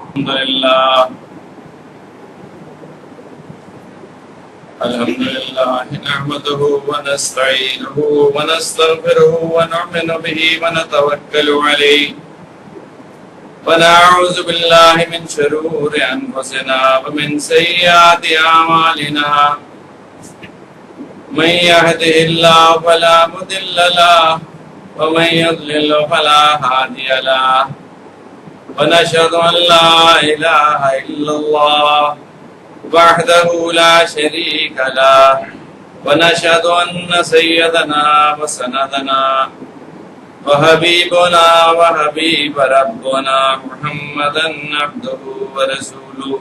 الحمد لله نحمده ونستعينه ونستغفره ونؤمن به ونتوكل عليه ونعوذ بالله من شرور أنفسنا ومن سيئات أعمالنا من يهده الله فلا مضل له ومن يضلل فلا هادي له ونشهد أن لا إله إلا الله وحده لا شريك له ونشهد أن سيدنا وسندنا وحبيبنا وحبيب ربنا محمدا عبده ورسوله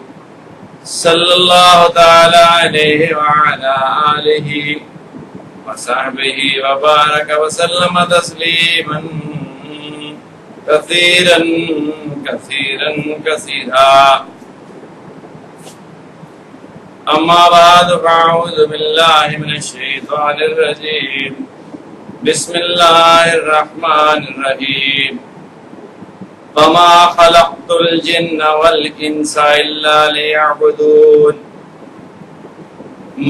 صلى الله تعالى عليه وعلى آله وصحبه وبارك وسلم تسليما كثيرا كثيرا كثيرا أما بعد فأعوذ بالله من الشيطان الرجيم بسم الله الرحمن الرحيم وما خلقت الجن والإنس إلا ليعبدون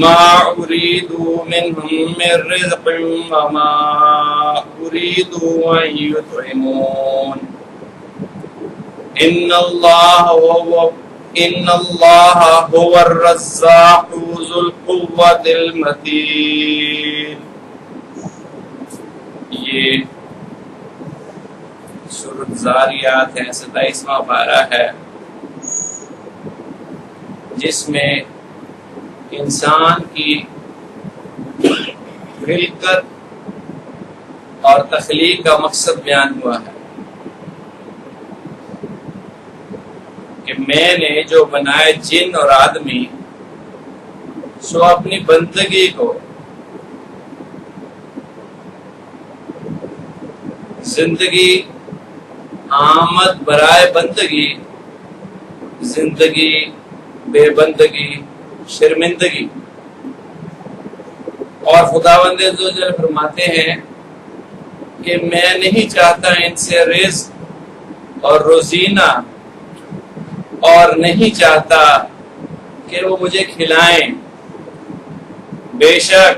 ما أريد منهم من رزق وما أريد أن يطعمون إن الله هو الرزاق ذو القوة المتين. یہ سورۃ ذاریات ہے، 27واں پارہ ہے، جس میں انسان کی خلقت اور تخلیق کا مقصد بیان ہوا ہے کہ میں نے جو بنائے جن اور آدمی سو اپنی بندگی کو زندگی آمد برائے بندگی، زندگی بے بندگی شرمندگی، اور خداوند عزوجل فرماتے ہیں کہ میں نہیں چاہتا ان سے رزق اور روزینہ، اور نہیں چاہتا کہ وہ مجھے کھلائیں. بے شک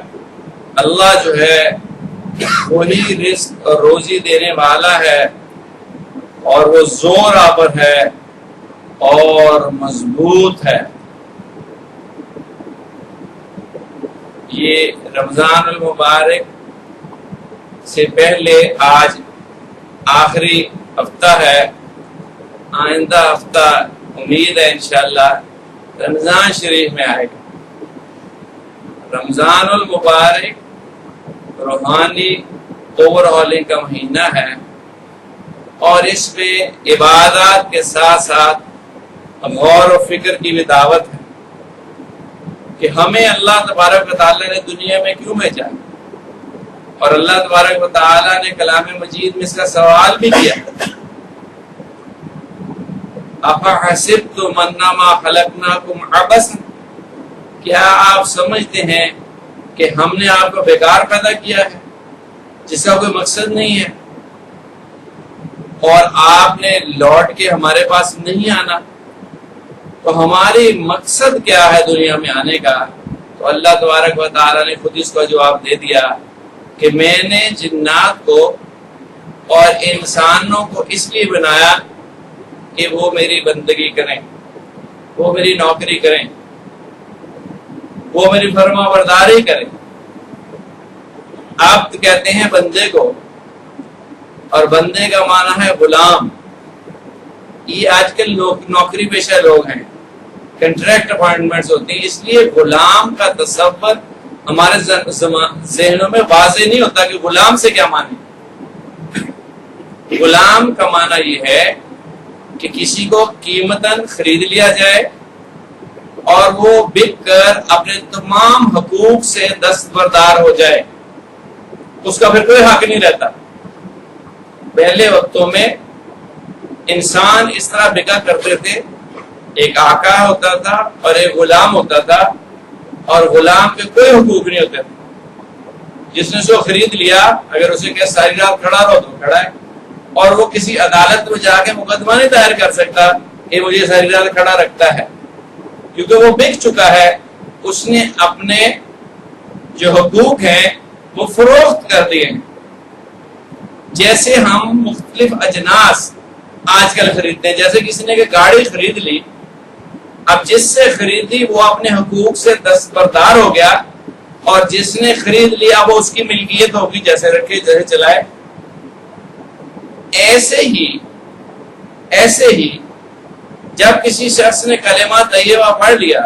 اللہ جو ہے وہی رزق اور روزی دینے والا ہے، اور وہ زور آور ہے اور مضبوط ہے. یہ رمضان المبارک سے پہلے آج آخری ہفتہ ہے. آئندہ ہفتہ امید ہے انشاءاللہ رمضان شریف میں آئے گا. رمضان المبارک روحانی اوور ہالنگ کا مہینہ ہے، اور اس میں عبادات کے ساتھ ساتھ غور و فکر کی بھی دعوت ہے کہ ہمیں اللہ تبارک و تعالیٰ نے دنیا میں کیوں بھیجا، اور اللہ تبارک و تعالیٰ نے کلام مجید میں اس کا سوال بھی کیا. أَفَحَسِبْتُمْ أَنَّمَا خَلَقْنَاكُمْ عَبَثًا، کیا آپ سمجھتے ہیں کہ ہم نے آپ کو بیکار پیدا کیا ہے جس کا کوئی مقصد نہیں ہے، اور آپ نے لوٹ کے ہمارے پاس نہیں آنا؟ تو ہماری مقصد کیا ہے دنیا میں آنے کا؟ تو اللہ تبارک و تعالیٰ نے خود اس کا جواب دے دیا کہ میں نے جنات کو اور انسانوں کو اس لیے بنایا کہ وہ میری بندگی کریں، وہ میری نوکری کریں، وہ میری فرما برداری کریں. آپ کہتے ہیں بندے کو، اور بندے کا معنی ہے غلام. یہ آج کل نوکری پیشہ لوگ ہیں، کنٹریکٹ اپائنٹمنٹس ہوتی ہیں، اس لیے غلام کا تصور ہمارے ذہنوں میں واضح نہیں ہوتا کہ غلام سے کیا معنی. غلام کا معنی یہ ہے کہ کسی کو قیمتاً خرید لیا جائے اور وہ بک کر اپنے تمام حقوق سے دستبردار ہو جائے، اس کا پھر کوئی حق نہیں رہتا. پہلے وقتوں میں انسان اس طرح بکا کرتے تھے، ایک آقا ہوتا تھا اور ایک غلام ہوتا تھا، اور غلام کے کوئی حقوق نہیں ہوتے تھے. جس نے سو خرید لیا، اگر اسے کہ ساری رات کھڑا رہو تو کھڑا ہے، اور وہ کسی عدالت میں جا کے مقدمہ نہیں دائر کر سکتا یہ مجھے ساری رات کھڑا رکھتا ہے، کیونکہ وہ بک چکا ہے، اس نے اپنے جو حقوق ہیں وہ فروخت کر دیے ہیں۔ جیسے ہم مختلف اجناس آج کل خریدتے ہیں، جیسے کسی نے کہ گاڑی خرید لی، اب جس سے خریدی وہ اپنے حقوق سے دستبردار ہو گیا، اور جس نے خرید لیا وہ اس کی ملکیت ہوگی، جیسے رکھے جیسے چلائے۔ ایسے ہی جب کسی شخص نے کلمہ طیبہ پڑھ لیا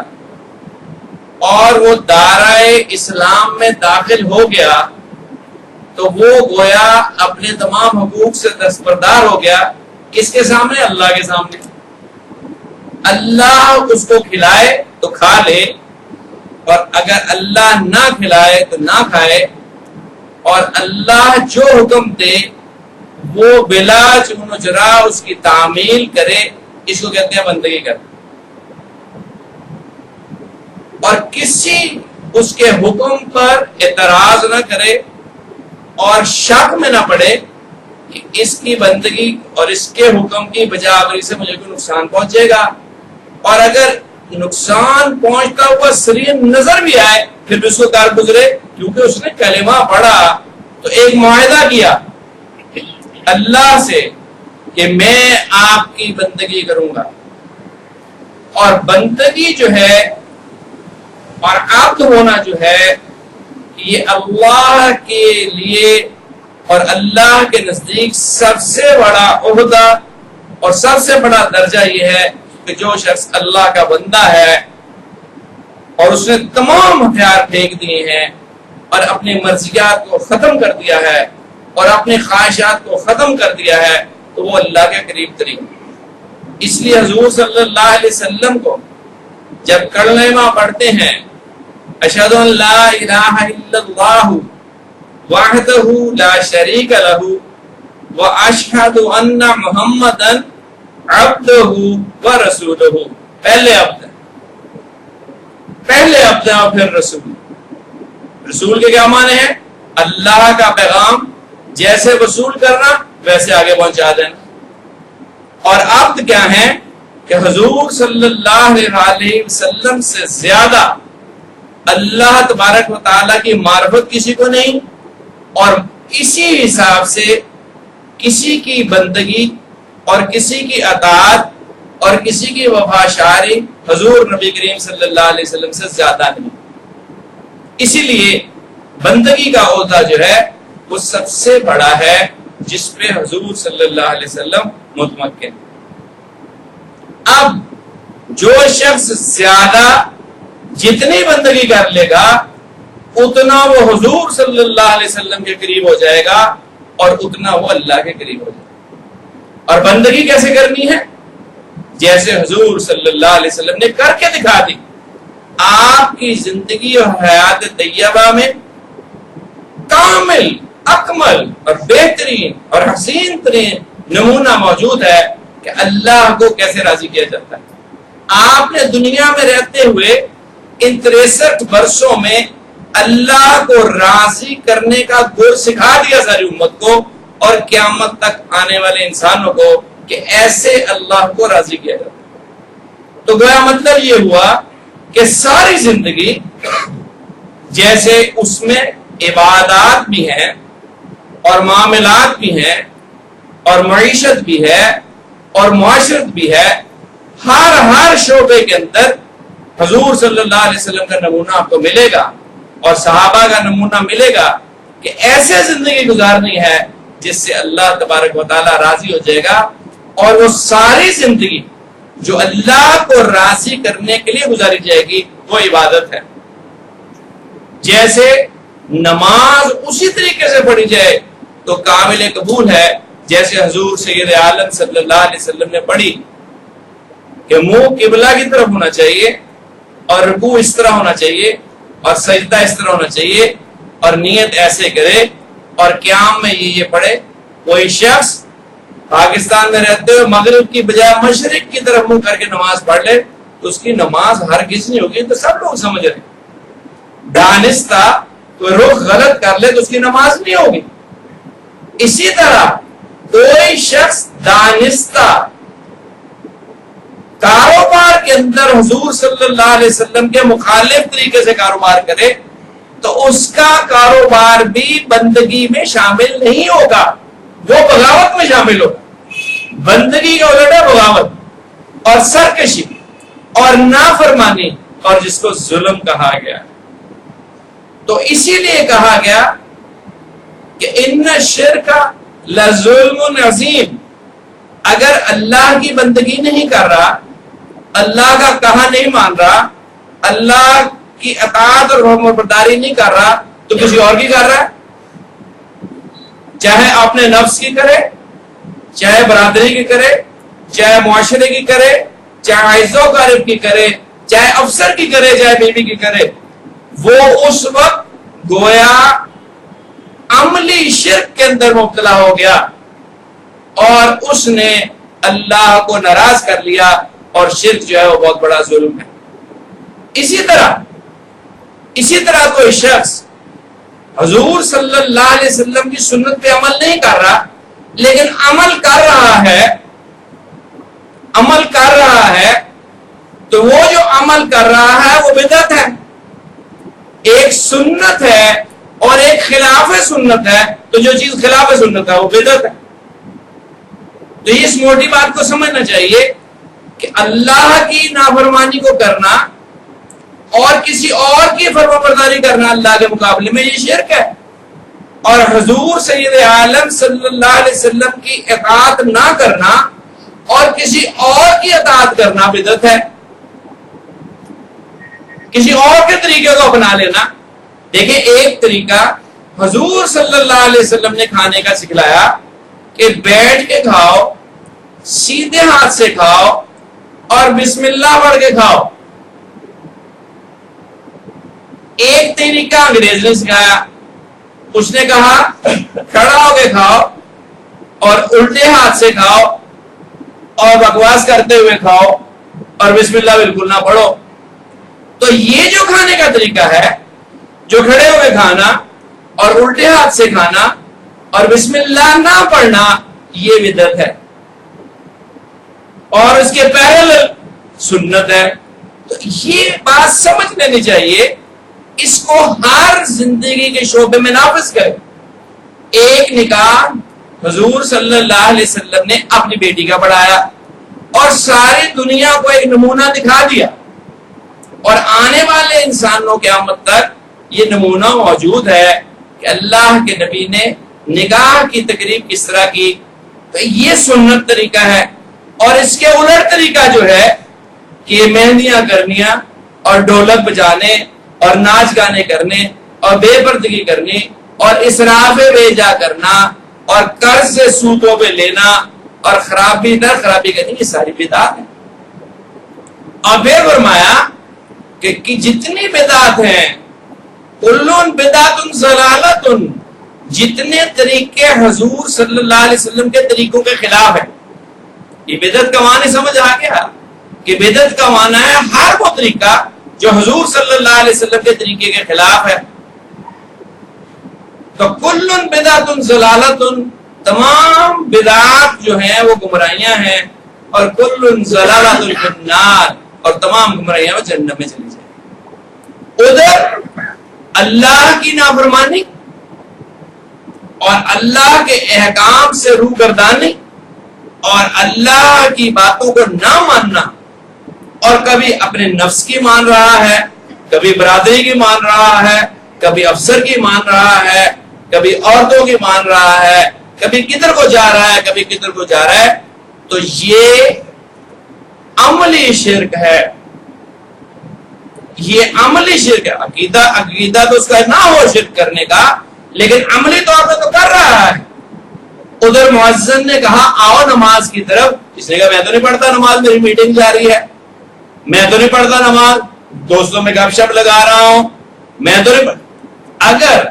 اور وہ دائرۂ اسلام میں داخل ہو گیا تو وہ گویا اپنے تمام حقوق سے دستبردار ہو گیا۔ کس کے سامنے؟ اللہ کے سامنے۔ اللہ اس کو کھلائے تو کھا لے، اور اگر اللہ نہ کھلائے تو نہ کھائے، اور اللہ جو حکم دے وہ بلا چون و چرا اس کی تعمیل کرے، اس کو کہتے ہیں بندگی کرنا۔ اور کسی اس کے حکم پر اعتراض نہ کرے اور شک میں نہ پڑے کہ اس کی بندگی اور اس کے حکم کی بجا آوری سے مجھے کوئی نقصان پہنچے گا، اور اگر نقصان پہنچتا ہوا سرین نظر بھی آئے پھر بھی اس کو کار گزرے، کیونکہ اس نے کلمہ پڑھا تو ایک معاہدہ کیا اللہ سے کہ میں آپ کی بندگی کروں گا۔ اور بندگی جو ہے اور عبد ہونا جو ہے یہ اللہ کے لیے اور اللہ کے نزدیک سب سے بڑا عہدہ اور سب سے بڑا درجہ یہ ہے کہ جو شخص اللہ کا بندہ ہے اور اس نے تمام ہتھیار پھینک دیے ہیں اور اپنی مرضیات کو ختم کر دیا ہے اور اپنی خواہشات کو ختم کر دیا ہے، تو وہ اللہ کے قریب ترین۔ اس لیے حضور صلی اللہ علیہ وسلم کو جب کلمہ پڑھتے ہیں اشہد ان لا الہ الا اللہ وحدہ لا شریک لہ واشہد ان محمدا عبدہ ورسولہ، پہلے عبد اور پھر رسول۔ رسول کے کیا معنی ہیں؟ اللہ کا پیغام جیسے وصول کرنا ویسے آگے پہنچا دینا۔ اور عبد کیا ہیں کہ حضور صلی اللہ علیہ وسلم سے زیادہ اللہ تبارک و تعالیٰ کی معرفت کسی کو نہیں، اور اسی حساب سے کسی کی بندگی اور کسی کی اطاعت اور کسی کی وفاشاری حضور نبی کریم صلی اللہ علیہ وسلم سے زیادہ نہیں۔ اسی لیے بندگی کا عہدہ جو ہے وہ سب سے بڑا ہے جس پہ حضور صلی اللہ علیہ وسلم متمکن۔ اب جو شخص زیادہ جتنی بندگی کر لے گا اتنا وہ حضور صلی اللہ علیہ وسلم کے قریب ہو جائے گا اور اتنا وہ اللہ کے قریب ہو جائے گا۔ اور بندگی کیسے کرنی ہے؟ جیسے حضور صلی اللہ علیہ وسلم نے کر کے دکھا دی۔ آپ کی زندگی اور حیات طیبہ میں کامل، اکمل اور بہترین اور حسین ترین نمونہ موجود ہے کہ اللہ کو کیسے راضی کیا جاتا ہے۔ آپ نے دنیا میں رہتے ہوئے ان 63 برسوں میں اللہ کو راضی کرنے کا گر سکھا دیا ساری امت کو اور قیامت تک آنے والے انسانوں کو کہ ایسے اللہ کو راضی کیا جاتا ہے۔ تو گویا مطلب یہ ہوا کہ ساری زندگی جیسے اس میں عبادات بھی ہیں اور معاملات بھی ہیں اور معیشت بھی ہے اور معاشرت بھی ہے، ہر شعبے کے اندر حضور صلی اللہ علیہ وسلم کا نمونہ آپ کو ملے گا اور صحابہ کا نمونہ ملے گا کہ ایسے زندگی گزارنی ہے جس سے اللہ تبارک و تعالیٰ راضی ہو جائے گا، اور وہ ساری زندگی جو اللہ کو راضی کرنے کے لیے گزاری جائے گی وہ عبادت ہے۔ جیسے نماز اسی طریقے سے پڑھی جائے تو قابل قبول ہے جیسے حضور سید عالم صلی اللہ علیہ وسلم نے پڑھی کہ منہ قبلہ کی طرف ہونا چاہیے اور رکوع اس طرح ہونا چاہیے اور سجدہ اس طرح ہونا چاہیے اور نیت ایسے کرے، اور قیام میں یہ پڑھے۔ کوئی شخص پاکستان میں رہتے ہوئے مغرب کی بجائے مشرق کی طرف منہ کر کے نماز پڑھ لے تو اس کی نماز ہرگز نہیں ہوگی، تو سب لوگ سمجھ رہے ہیں۔ دانستہ کوئی رخ غلط کر لے تو اس کی نماز نہیں ہوگی۔ اسی طرح کوئی شخص دانستہ کاروبار کے اندر حضور صلی اللہ علیہ وسلم کے مخالف طریقے سے کاروبار کرے تو اس کا کاروبار بھی بندگی میں شامل نہیں ہوگا، وہ بغاوت میں شامل ہوگا۔ بندگی کا الٹ ہے بغاوت اور سرکشی اور نافرمانی، اور جس کو ظلم کہا گیا۔ تو اسی لیے کہا گیا کہ ان الشرک لظلم عظیم، اگر اللہ کی بندگی نہیں کر رہا، اللہ کا کہا نہیں مان رہا، اللہ کی اطاعت اور حکم برداری نہیں کر رہا، تو کسی اور کی کر رہا ہے، چاہے اپنے نفس کی کرے، چاہے برادری کی کرے، چاہے معاشرے کی کرے، چاہے عز و قارب کی کرے، چاہے افسر کی کرے، چاہے بیوی کی کرے، وہ اس وقت گویا عملی شرک کے اندر مبتلا ہو گیا اور اس نے اللہ کو ناراض کر لیا، اور شرک جو ہے وہ بہت بڑا ظلم ہے۔ اسی طرح کوئی شخص حضور صلی اللہ علیہ وسلم کی سنت پہ عمل نہیں کر رہا، لیکن عمل کر رہا ہے تو وہ جو عمل کر رہا ہے وہ بدعت ہے، ایک سنت ہے اور ایک خلاف سنت ہے، تو جو چیز خلاف سنت ہے وہ بدعت ہے۔ تو اس موٹی بات کو سمجھنا چاہیے کہ اللہ کی نافرمانی کو کرنا اور کسی اور کی فرمانبرداری کرنا اللہ کے مقابلے میں یہ شرک ہے، اور حضور سید عالم صلی اللہ علیہ وسلم کی اطاعت نہ کرنا اور کسی اور کی اطاعت کرنا بدعت ہے، کسی اور کے طریقے کو اپنا لینا۔ دیکھیں، ایک طریقہ حضور صلی اللہ علیہ وسلم نے کھانے کا سکھلایا کہ بیٹھ کے کھاؤ، سیدھے ہاتھ سے کھاؤ اور بسم اللہ پڑھ کے کھاؤ۔ ایک طریقہ انگریز نے سکھایا، اس نے کہا کھڑا ہو کے کھاؤ اور الٹے ہاتھ سے کھاؤ اور بکواس کرتے ہوئے کھاؤ اور بسم اللہ بالکل نہ پڑھو۔ تو یہ جو کھانے کا طریقہ ہے، جو کھڑے ہوئے کھانا اور الٹے ہاتھ سے کھانا اور بسم اللہ نہ پڑھنا، یہ بدعت ہے اور اس کے پیرالل سنت ہے۔ تو یہ بات سمجھ لینی چاہیے، اس کو ہر زندگی کے شعبے میں نافذ کرے۔ ایک نکاح حضور صلی اللہ علیہ وسلم نے اپنی بیٹی کا پڑھایا اور ساری دنیا کو ایک نمونہ دکھا دیا، اور آنے والے انسانوں قیامت تک یہ نمونہ موجود ہے کہ اللہ کے نبی نے نکاح کی تقریب کس طرح کی۔ تو یہ سنت طریقہ ہے، اور اس کے الٹ طریقہ جو ہے کہ مہندیاں کرنیاں اور ڈھولک بجانے اور ناچ گانے کرنے اور بے پردگی کرنی اور اسراف بیجا کرنا اور قرض سے سودوں پہ لینا اور خرابی در خرابی کرنی، یہ ساری بدعت ہے۔ اور پھر فرمایا کہ جتنی بدعت ہیں کلن بدعت ضلالت، جتنے طریقے حضور صلی اللہ علیہ وسلم کے طریقوں کے خلاف ہیں۔ یہ بدعت کا معنی سمجھ آ گیا کہ بدعت کا معنی ہے ہر وہ طریقہ جو حضور صلی اللہ علیہ وسلم کے طریقے کے خلاف ہے۔ تو کلن بدعت ضلالت، تمام بدعات جو ہیں وہ گمراہیاں ہیں، اور کلن ضلالت فی النار، اور تمام گمراہیاں وہ جہنم میں چلی جائیں۔ ادھر اللہ کی نافرمانی اور اللہ کے احکام سے روگردانی اور اللہ کی باتوں کو نہ ماننا، اور کبھی اپنے نفس کی مان رہا ہے، کبھی برادری کی مان رہا ہے، کبھی افسر کی مان رہا ہے، کبھی عورتوں کی مان رہا ہے، کبھی کدھر کو جا رہا ہے، کبھی کدھر کو جا رہا ہے، تو یہ عملی شرک ہے۔ یہ عملی شرک ہے۔ عقیدہ تو اس کا نہ ہو شرک کرنے کا، لیکن عملی طور پہ تو کر رہا ہے۔ ادھر مؤذن نے کہا آؤ نماز کی طرف، اس نے کہا میں تو نہیں پڑھتا نماز، میری میٹنگ جاری ہے، میں تو نہیں پڑھتا نماز، دوستوں میں گپ شپ لگا رہا ہوں، میں تو نہیں پڑھتا۔ اگر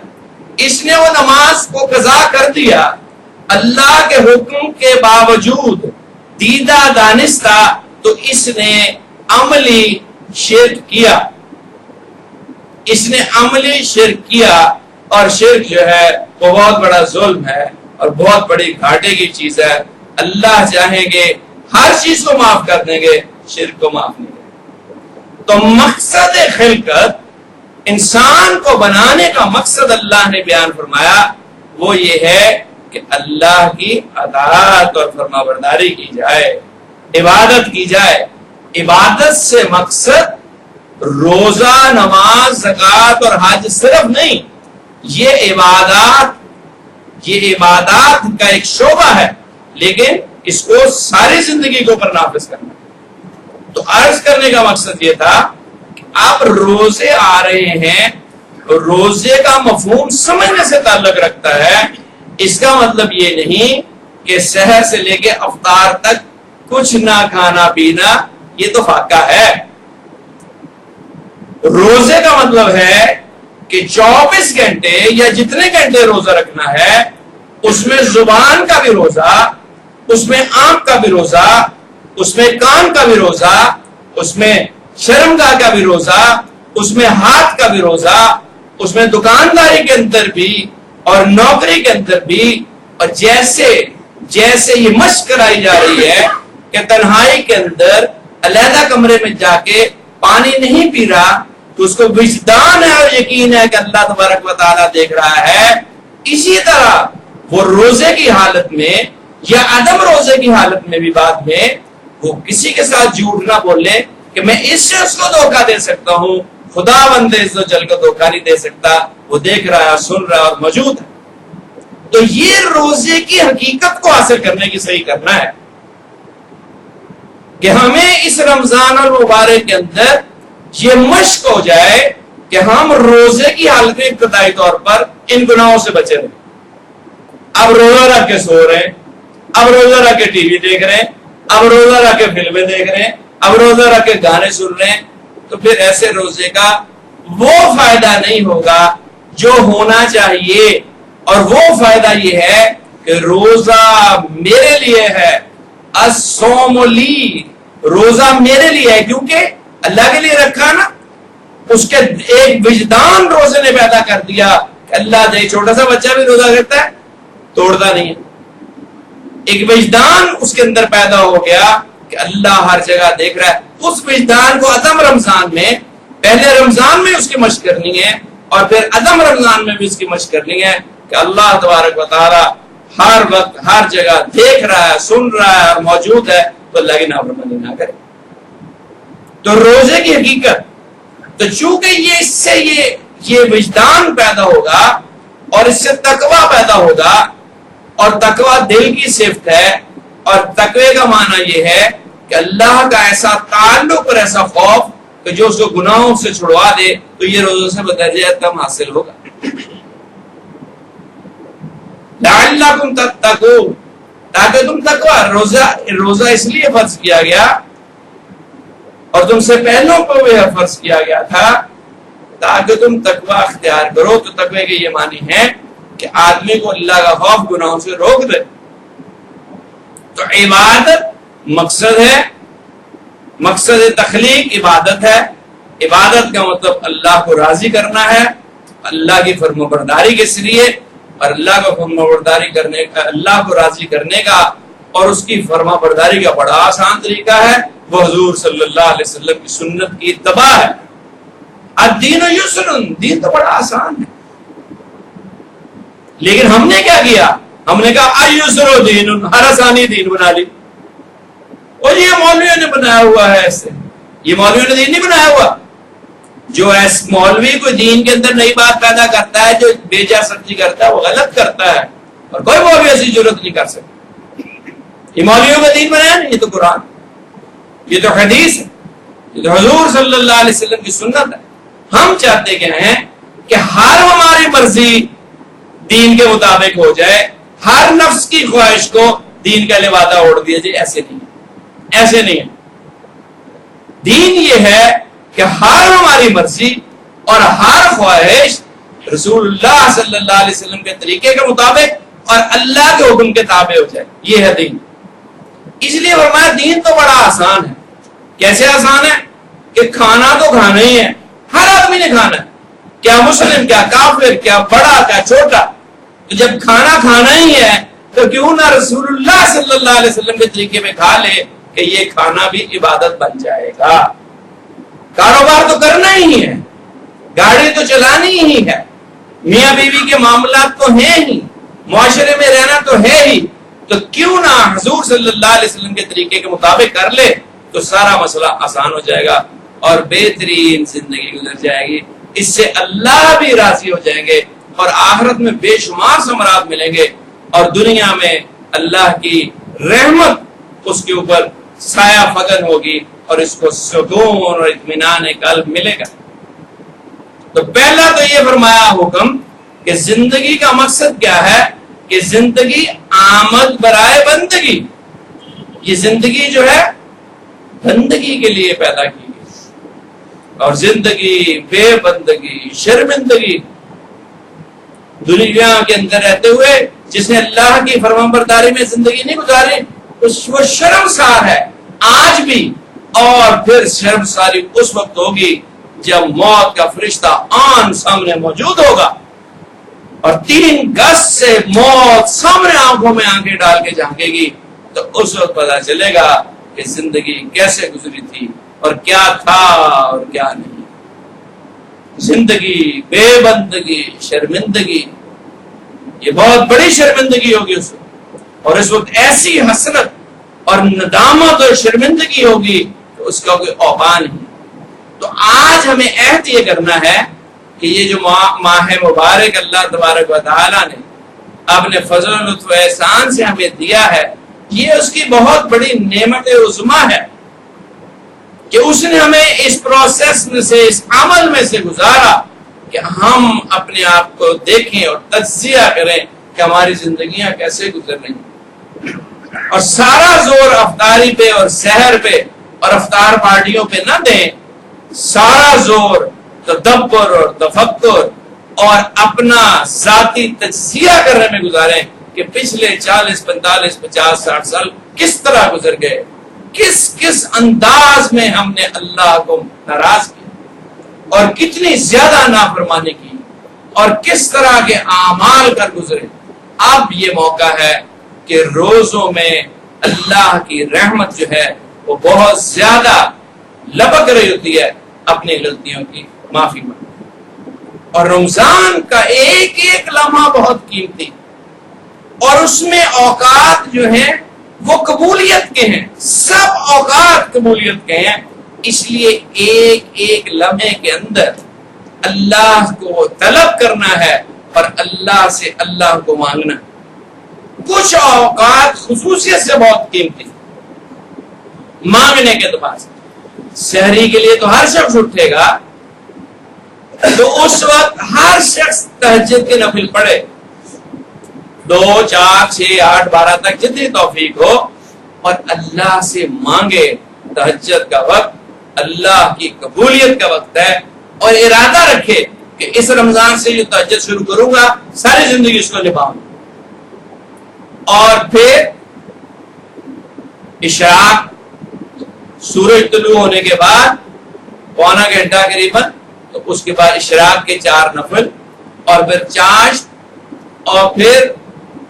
اس نے وہ نماز کو قضا کر دیا اللہ کے حکم کے باوجود دیدہ دانستہ، تو اس نے عملی شرک کیا، اس نے عملی شرک کیا، اور شرک جو ہے وہ بہت بڑا ظلم ہے اور بہت بڑی گھاٹے کی چیز ہے۔ اللہ چاہیں گے ہر چیز کو معاف کر دیں گے، شرک کو معاف نہیں کریں گے۔ تو مقصد خلقت، انسان کو بنانے کا مقصد اللہ نے بیان فرمایا، وہ یہ ہے کہ اللہ کی اطاعت اور فرما برداری کی جائے، عبادت کی جائے۔ عبادت سے مقصد روزہ، نماز، زکوٰۃ اور حج صرف نہیں، یہ عبادات کا ایک شعبہ ہے، لیکن اس کو ساری زندگی کے اوپر نافذ کرنا۔ تو عرض کرنے کا مقصد یہ تھا کہ آپ روزے آ رہے ہیں، روزے کا مفہوم سمجھنے سے تعلق رکھتا ہے۔ اس کا مطلب یہ نہیں کہ سحر سے لے کے افطار تک کچھ نہ کھانا پینا، یہ تو فاقہ ہے۔ روزے کا مطلب ہے کہ 24 گھنٹے یا جتنے گھنٹے روزہ رکھنا ہے، اس میں زبان کا بھی روزہ، اس میں آنکھ کا بھی روزہ، اس میں کان کا بھی روزہ، اس میں شرمگاہ کا بھی روزہ، اس میں ہاتھ کا بھی روزہ، اس میں دکانداری کے اندر بھی اور نوکری کے اندر بھی۔ اور جیسے یہ مشق کرائی جا رہی ہے کہ تنہائی کے اندر علیحدہ کمرے میں جا کے پانی نہیں پی رہا تو اس کو وجدان ہے اور یقین ہے کہ اللہ تبارک و تعالیٰ دیکھ رہا ہے، اسی طرح وہ روزے کی حالت میں یا عدم روزے کی حالت میں بھی بعد میں وہ کسی کے ساتھ جھوٹ نہ بولے کہ میں اس سے اس کو دھوکہ دے سکتا ہوں، خدا بندے اس کو جل کو دھوکہ نہیں دے سکتا، وہ دیکھ رہا ہے، سن رہا ہے اور موجود ہے۔ تو یہ روزے کی حقیقت کو حاصل کرنے کی صحیح کرنا ہے کہ ہمیں اس رمضان المبارک کے اندر یہ مشق ہو جائے کہ ہم روزے کی حالت میں ابتدائی طور پر ان گناہوں سے بچے رہیں۔ اب روزہ رکھ کے سو رہے ہیں، اب روزہ رکھ کے ٹی وی دیکھ رہے ہیں، اب روزہ رکھ کے فلمیں دیکھ رہے ہیں، اب روزہ رکھ کے گانے سن رہے ہیں، تو پھر ایسے روزے کا وہ فائدہ نہیں ہوگا جو ہونا چاہیے۔ اور وہ فائدہ یہ ہے کہ روزہ میرے لیے ہے، الصوم لی، روزہ میرے لیے ہے، کیونکہ اللہ کے لیے رکھا نا، اس کے ایک وجدان روزے نے پیدا کر دیا کہ اللہ دے، چھوٹا سا بچہ بھی روزہ کرتا ہے، توڑتا نہیں ہے، ایک وجدان اس کے اندر پیدا ہو گیا کہ اللہ ہر جگہ دیکھ رہا ہے۔ اس وجدان کو عدم رمضان میں، پہلے رمضان میں اس کی مشق کرنی ہے اور پھر عدم رمضان میں بھی اس کی مشق کرنی ہے کہ اللہ تبارک و تعالی ہر وقت ہر جگہ دیکھ رہا ہے، سن رہا ہے اور موجود ہے، تو اللہ کی نافرمانی نہ کرے۔ تو روزے کی حقیقت تو چونکہ اس سے یہ وجدان پیدا ہوگا اور اس سے تقوی پیدا ہوگا، اور تقوی دل کی صفت ہے، اور تقوی کا معنی یہ ہے کہ اللہ کا ایسا تعلق اور ایسا خوف کہ جو اس کو گناہوں سے چھڑوا دے، تو یہ روزے سے بدرجہ کم حاصل ہوگا۔ لعلکم تتقون، تاکہ تم تقوی، روزہ اس لیے فرض کیا گیا اور تم سے پہلوں کو بھی فرض کیا گیا تھا تاکہ تم تقوی اختیار کرو۔ تو تقوی کے یہ معنی ہے کہ آدمی کو اللہ کا خوف گناہوں سے روک دے۔ تو عبادت مقصد ہے، مقصد تخلیق عبادت ہے۔ عبادت کا مطلب اللہ کو راضی کرنا ہے، اللہ کی فرمانبرداری کے ذریعے، اور اللہ کو فرمانبرداری کرنے کا، اللہ کو راضی کرنے کا اور اس کی فرمانبرداری کا بڑا آسان طریقہ ہے، وہ حضور صلی اللہ علیہ وسلم کی سنت کی اتباع ہے۔ الدین یسر، دین تو بڑا آسان ہے، لیکن ہم نے کیا کیا؟ ہم نے کہا ایسر دین، ہر آسانی دین بنا لی، اور یہ مولویوں نے بنایا ہوا ہے۔ ایسے یہ مولویوں نے دین نہیں بنایا ہوا۔ جو مولوی کوئی دین کے اندر نئی بات پیدا کرتا ہے، جو بے جا سرجی کرتا ہے، وہ غلط کرتا ہے، اور کوئی مولوی ایسی ضرورت نہیں کر سکتا۔ یہ مولویوں کا دین بنایا نہیں، یہ تو قرآن، یہ تو حدیث ہے، یہ تو حضور صلی اللہ علیہ وسلم کی سنت ہے۔ ہم چاہتے کیا ہیں کہ ہر ہماری مرضی دین کے مطابق ہو جائے، ہر نفس کی خواہش کو دین کا لبادہ اوڑھ دیا جائے۔ ایسے نہیں ہے، ایسے نہیں ہے۔ دین یہ ہے کہ ہر ہماری مرضی اور ہر خواہش رسول اللہ صلی اللہ علیہ وسلم کے طریقے کے مطابق اور اللہ کے حکم کے تابع ہو جائے، یہ ہے دین۔ اس لیے فرمایا دین تو بڑا آسان ہے۔ کیسے آسان ہے؟ کہ کھانا تو کھانا ہی ہے، ہر آدمی نے کھانا ہے، کیا مسلم، کیا کافر، کیا بڑا، کیا چھوٹا۔ تو جب کھانا کھانا ہی ہے تو کیوں نہ رسول اللہ صلی اللہ علیہ وسلم کے طریقے میں کھا لے، کہ یہ کھانا بھی عبادت بن جائے گا. کاروبار تو کرنا ہی ہے, گاڑی تو چلانی ہی ہے, میاں بیوی کے معاملات تو ہیں ہی, معاشرے میں رہنا تو ہے ہی, تو کیوں نہ حضور صلی اللہ علیہ وسلم کے طریقے کے مطابق کر لے تو سارا مسئلہ آسان ہو جائے گا اور بہترین زندگی گزر جائے گی. اس سے اللہ بھی راضی ہو جائیں گے اور آخرت میں بے شمار ثمرات ملیں گے, اور دنیا میں اللہ کی رحمت اس کے اوپر سایہ فگن ہوگی اور اس کو سکون اور اطمینان قلب ملے گا. تو پہلا تو یہ فرمایا حکم کہ زندگی کا مقصد کیا ہے, کہ زندگی آمد برائے بندگی. یہ زندگی جو ہے بندگی کے لیے پیدا کی گئی, اور زندگی بے بندگی شرمندگی دنیا کے اندر رہتے ہوئے جس نے اللہ کی فرمانبرداری میں زندگی نہیں گزاری وہ شرمسار ہے آج بھی. اور پھر شرمساری اس وقت ہوگی جب موت کا فرشتہ آن سامنے موجود ہوگا اور 3 گز سے موت سامنے آنکھوں میں آنکھیں ڈال کے جھانکے گی, تو اس وقت پتا چلے گا کہ زندگی کیسے گزری تھی اور کیا تھا اور کیا نہیں. زندگی بے بندگی شرمندگی, یہ بہت بڑی شرمندگی ہوگی اس وقت, اور اس وقت ایسی حسرت اور ندامت اور شرمندگی ہوگی کہ اس کا کوئی اوقات نہیں. تو آج ہمیں عہد یہ کرنا ہے کہ یہ جو ماہ مبارک اللہ تبارک و تعالی نے اپنے فضل و لطف و احسان سے ہمیں دیا ہے, یہ اس کی بہت بڑی نعمت عظمیٰ ہے کہ اس نے ہمیں اس پروسیس میں سے, اس عمل میں سے گزارا کہ ہم اپنے آپ کو دیکھیں اور تجزیہ کریں کہ ہماری زندگیاں کیسے گزر رہی ہیں, اور سارا زور افطاری پہ اور سحر پہ اور افطار پارٹیوں پہ نہ دیں. سارا زور تدبر اور تفکر اور اپنا ذاتی تجزیہ کرنے میں گزاریں کہ پچھلے 40 45 50 60 سال کس طرح گزر گئے, کس انداز میں ہم نے اللہ کو ناراض کیا اور کتنی زیادہ نافرمانی کی اور کس طرح کے اعمال کر گزرے. اب یہ موقع ہے کہ روزوں میں اللہ کی رحمت جو ہے وہ بہت زیادہ لپک رہی ہوتی ہے اپنی غلطیوں کی معافی مانگ, اور رمضان کا ایک ایک لمحہ بہت قیمتی, اور اس میں اوقات جو ہیں وہ قبولیت کے ہیں, سب اوقات قبولیت کے ہیں. اس لیے ایک ایک لمحے کے اندر اللہ کو طلب کرنا ہے اور اللہ سے اللہ کو مانگنا. کچھ اوقات خصوصیت سے بہت قیمتی مانگنے کے اعتبار سے. سحری کے لیے تو ہر شخص اٹھے گا, تو اس وقت ہر شخص تہجد کے نفل پڑھے, 2 4 6 8 12 تک جتنی توفیق ہو, اور اللہ سے مانگے. تہجد کا وقت اللہ کی قبولیت کا وقت ہے, اور ارادہ رکھے کہ اس رمضان سے جو تہجد شروع کروں گا ساری زندگی اس کو نبھاؤں. اور پھر اشراق, سورج طلوع ہونے کے بعد پونا گھنٹہ قریباً, تو اس کے بعد اشراق کے 4 نفل, اور پھر چاشت, اور پھر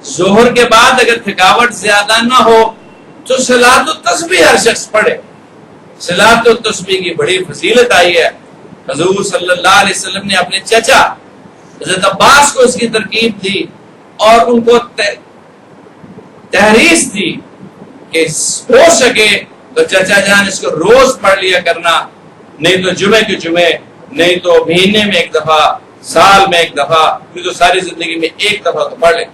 ظہر کے بعد اگر تھکاوٹ زیادہ نہ ہو تو صلاۃ التسبیح ہر شخص پڑھے. صلاۃ التسبیح کی بڑی فضیلت آئی ہے. حضور صلی اللہ علیہ وسلم نے اپنے چچا حضرت عباس کو اس کی ترکیب دی اور ان کو تحریص دی کہ ہو سکے تو چچا جان اس کو روز پڑھ لیا کرنا, نہیں تو جمعے کے جمعے, نہیں تو مہینے میں 1 دفعہ, سال میں 1 دفعہ, نہیں تو ساری زندگی میں 1 دفعہ تو پڑھ لیں.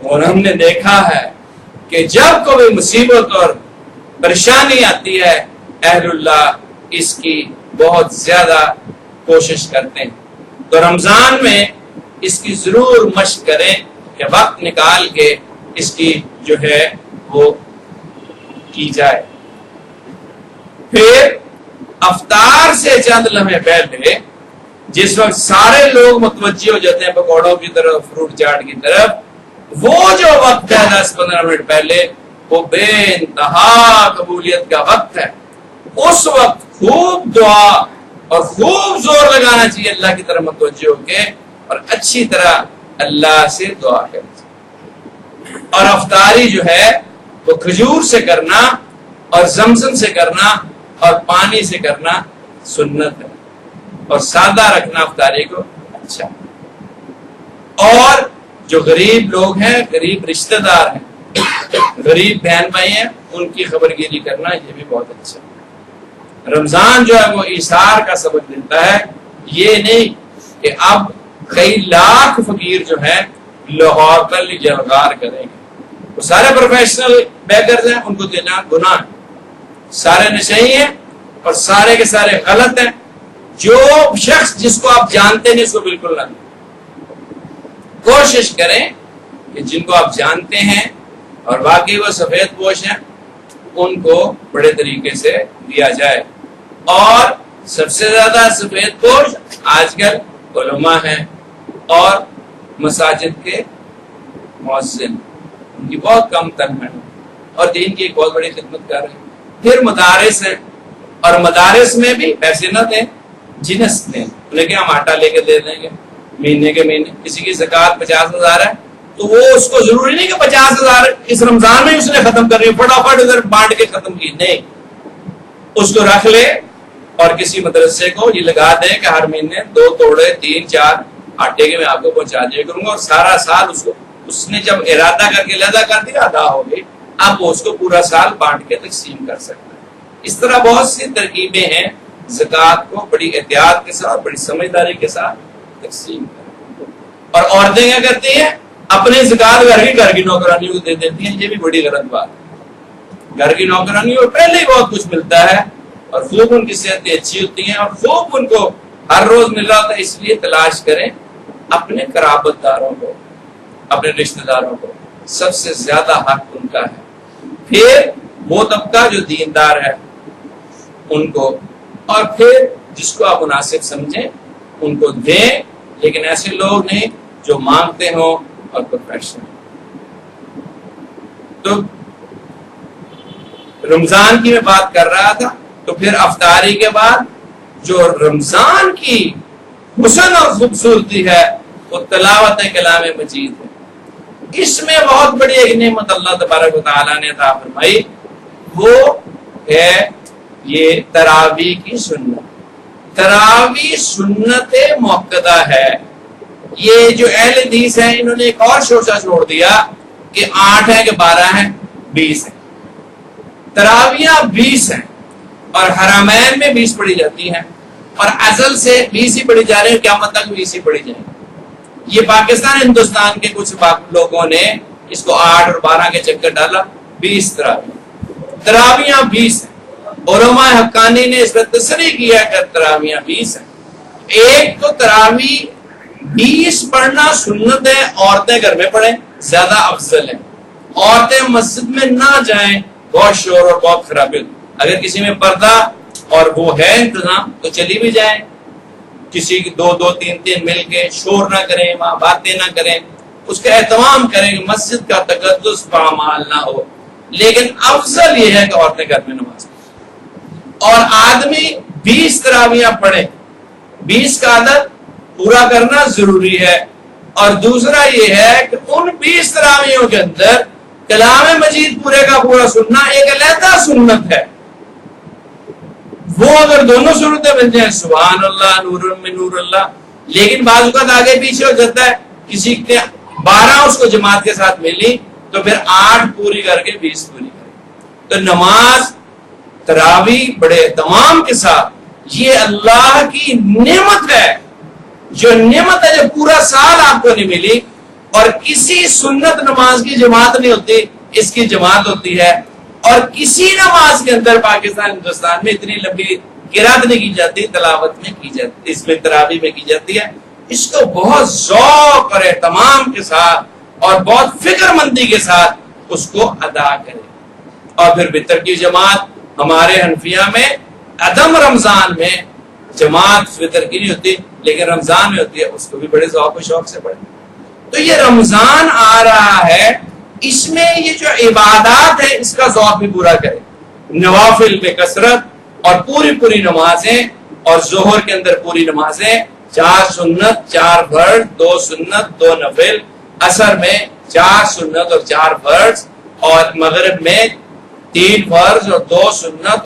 اور ہم نے دیکھا ہے کہ جب کوئی مصیبت اور پریشانی آتی ہے اہل اللہ اس کی بہت زیادہ کوشش کرتے ہیں. تو رمضان میں اس کی ضرور مشق کریں کہ وقت نکال کے اس کی جو ہے وہ کی جائے. پھر افطار سے چند لمحے پہلے جس وقت سارے لوگ متوجہ ہو جاتے ہیں پکوڑوں کی طرف, فروٹ چاٹ کی طرف, وہ جو وقت ہے 10-15 منٹ پہلے وہ بے انتہا قبولیت کا وقت ہے. اس وقت خوب دعا اور خوب زور لگانا چاہیے اللہ کی طرف متوجہ ہو کے, اور اچھی طرح اللہ سے دعا کرنی چاہیے. اور افطاری جو ہے وہ کھجور سے کرنا اور زمزم سے کرنا اور پانی سے کرنا سنت ہے، اور سادہ رکھنا افطاری کو اچھا۔ اور جو غریب لوگ ہیں، غریب رشتہ دار ہیں، غریب بہن بھائی ہیں، ان کی خبرگیری کرنا یہ بھی بہت اچھا ہے۔ رمضان جو ہے وہ ایثار کا سبق دیتا ہے، یہ نہیں کہ اب کئی لاکھ فقیر جو ہیں لاہور پر جلغار کریں گے، وہ سارے پروفیشنل بیگرز ہیں، ان کو دینا گناہ ہے، سارے نشئی ہیں اور سارے کے سارے غلط ہیں۔ جو شخص جس کو آپ جانتے نہیں اس کو بالکل نہ دیں۔ کوشش کریں کہ جن کو آپ جانتے ہیں اور واقعی وہ سفید پوش ہیں ان کو بڑے طریقے سے دیا جائے۔ اور سب سے زیادہ سفید پوش آج کل علماء ہیں اور مساجد کے مؤذن، ان کی بہت کم تنخواہ اور دین کی ایک بہت بڑی خدمت کر رہے ہیں۔ پھر مدارس ہیں، اور مدارس میں بھی پیسے نہ دیں، جنس دیں، لیکن ہم آٹا لے کے دے دیں گے مہینے کے مہینے۔ کسی کی زکوٰۃ 50,000 ہے تو وہ اس کو ضروری نہیں کہ 50,000 اس رمضان میں اس نے ختم کرنی، فٹافٹ ادھر بانٹ کے ختم کی، نہیں، اس کو رکھ لے اور کسی مدرسے کو یہ لگا دے کہ ہر مہینے 2 توڑے 3 4 آٹے کے میں آپ کو پہنچا دیا کروں گا، اور سارا سال اس نے جب ارادہ کر کے لدا کر دیا ادا ہو گئی، اب وہ اس کو پورا سال بانٹ کے تقسیم کر سکتا ہے۔ اس طرح بہت سی ترکیبیں ہیں زکوٰۃ کو بڑی احتیاط کے ساتھ، بڑی سمجھداری کے ساتھ تقسیم کریں۔ اور عورتیں کیا کرتی ہیں؟ اپنی زکوٰۃ گھر کی نوکرانیوں کو دے دیتی ہیں، یہ بھی بڑی غلط بات ہے۔ گھر کی نوکرانیوں کو پہلے ہی بہت کچھ ملتا ہے اور خوب ان کی صحتیں اچھی ہوتی ہیں اور خوب ان کو ہر روز مل رہا ہوتا ہے، اس لیے تلاش کریں اپنے قرابت داروں کو، اپنے رشتہ داروں کو، سب سے زیادہ حق ان کا ہے۔ پھر وہ طبقہ جو دیندار ہے ان کو، اور پھر جس کو آپ مناسب سمجھیں ان کو دیں، لیکن ایسے لوگ نہیں جو مانگتے ہوں اور پروفیشنل۔ تو رمضان کی میں بات کر رہا تھا، تو پھر افطاری کے بعد جو رمضان کی حسن اور خوبصورتی ہے وہ تلاوت کلام مجید ہے۔ اس میں بہت بڑی ایک نعمت اللہ تبارک و تعالیٰ نے عطا فرمائی، وہ ہے یہ تراویح کی سنت۔ تراویح سنت مؤکدہ ہے۔ یہ جو اہل حدیث ہیں انہوں نے ایک اور شوشہ چھوڑ دیا کہ 8 ہے کہ 12 ہے، 20 ہے۔ تراویح 20 ہیں اور حرمین میں 20 پڑھی جاتی ہیں، اور ازل سے 20 ہی پڑھی جا رہی ہیں، قیامت تک 20 ہی پڑھی جائیں گی۔ یہ پاکستان ہندوستان کے کچھ لوگوں نے اس کو 8 اور 12 کے چکر ڈالا، 20 تراویح 20 ہیں۔ علماء حقانی نے اس پر تصریح کیا کہ تراویح 20 ہیں۔ ایک تو تراویح 20 پڑھنا سنت ہے، عورتیں گھر میں پڑھیں زیادہ افضل ہے۔ عورتیں مسجد میں نہ جائیں، بہت شور اور بہت خرابی۔ اگر کسی میں پردہ اور وہ ہے انتظام تو چلی بھی جائیں، کسی کی 2 3 مل کے شور نہ کریں، وہاں باتیں نہ کریں، اس کا اہتمام کریں کہ مسجد کا تقدس پامال نہ ہو۔ لیکن افضل یہ ہے کہ عورتیں گھر میں نماز پڑھیں اور آدمی 20 تراویح پڑھے۔ 20 کا عدد پورا کرنا ضروری ہے، اور دوسرا یہ ہے کہ ان 20 تراویحوں کے اندر کلام مجید پورے کا پورا سننا ایک علیحدہ سنت ہے۔ وہ اگر دونوں سنتیں بن جائیں، سبحان اللہ، نور من نور اللہ، لیکن بعض اوقات آگے پیچھے ہو جاتا ہے، کسی نے 12 اس کو جماعت کے ساتھ ملی تو پھر 8 پوری کر کے 20 پوری کرے۔ تو نماز تراویح بڑے اہتمام کے ساتھ، یہ اللہ کی نعمت ہے، جو نعمت ہے جو پورا سال آپ کو نہیں ملی، اور کسی سنت نماز کی جماعت نہیں ہوتی، اس کی جماعت ہوتی ہے۔ اور کسی نماز کے اندر پاکستان ہندوستان میں اتنی لمبی قرات نہیں کی جاتی، تلاوت میں کی جاتی، اس میں تراویح میں کی جاتی ہے۔ اس کو بہت ذوق اور اہتمام کے ساتھ اور بہت فکر مندی کے ساتھ اس کو ادا کرے۔ اور پھر وتر کی جماعت ہمارے حنفیہ میں عدم رمضان میں جماعت وتر کی نہیں ہوتی، لیکن رمضان میں ہوتی ہے، اس کو بھی بڑے ذوق و شوق سے پڑھیں۔ تو یہ رمضان آ رہا ہے، اس میں یہ جو عبادات ہے اس کا ذوق بھی پورا کرے، نوافل میں کثرت اور پوری نمازیں، اور ظہر کے اندر پوری نمازیں، 4 سنت 4 فرض، 2 سنت 2 نفل، عصر میں 4 سنت اور 4 فرض، اور مغرب میں 3 فرض اور 2 سنت